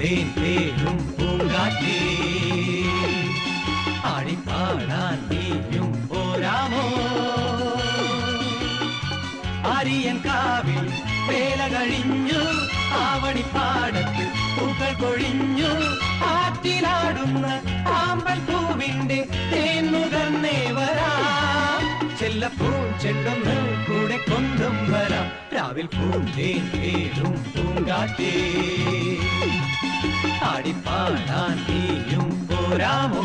പൂന്തേൻ തേനും പൂങ്കാറ്റേ ആടിപ്പാടാൻ നീയും പോരാമോ ആര്യൻ കാവിൽ വേല കഴിഞ്ഞു ആവണിപ്പാടത്ത് പൂക്കൾ കൊഴിഞ്ഞു ആറ്റിലാടുന്ന ആമ്പൽ പൂവിന്റെ തേന്നുകന്നേ വരാം ചെല്ലപ്പൂൻ ചെണ്ടൊന്ന് കൂടെ കൊണ്ടും വരാം രാവിൽ പൂന്തേൻ തേനും പൂങ്കാറ്റേ ആടിപ്പാടാൻ നീയും പോരാമോ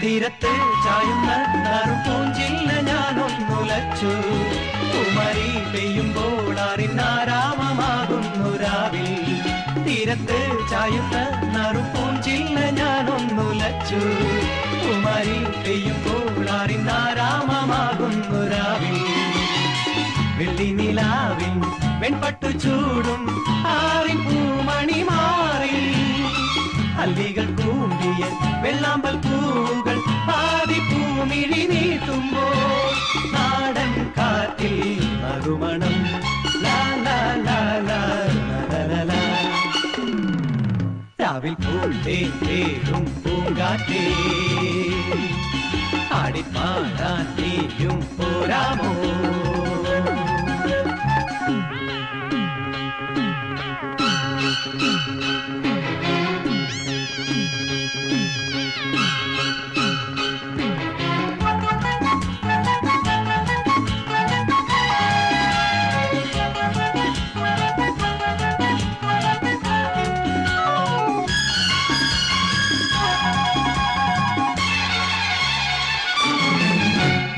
തീരത്ത് ചായുന്ന നറുപൂഞ്ചില്ല ഞാനൊന്നുലച്ചു കുമരി പെയ്യുമ്പോൾ അറിനാരാമമാകുന്നു രാവിൽ തീരത്ത് ചായുന്ന നറുപൂഞ്ചില്ല ഞാനൊന്നുലച്ചു കുമരി പെയ്യുമ്പോൾ അറിനാരാമമാകുന്നു രാവിൽ വെള്ളി നിലാവിൽ വെൺപട്ടു ചൂടും ആറിൻ പൂമണി മാറി അല്ലികൾ കൂമ്പിയ വെള്ളാമ്പൽ പൂവുകൾ പാതി പൂമിഴി നീട്ടുമ്പോൾ നാടൻ കാറ്റിൽ നറുമണം രാവിൽ പൂന്തേൻ തേടും പൂങ്കാറ്റേ ആടിപ്പാടാൻ നീയും പോരാമോ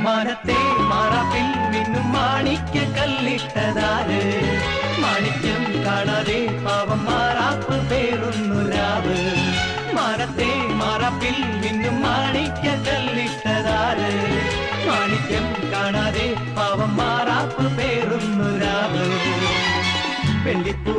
മാനത്തെ മാറാപ്പിൽ മിന്നും മാണിക്യ കല്ലിട്ടതാര് മാണിക്യം കാണാതെ പാവം മാറാപ്പ് പേറുന്നു രാവ് മാനത്തെ മാറാപ്പിൽ മിന്നും മാണിക്യ കല്ലിട്ടതാര് മാണിക്യം കാണാതെ പാവം മാറാപ്പ് പേറുന്നു രാവ് വെള്ളിപ്പൂ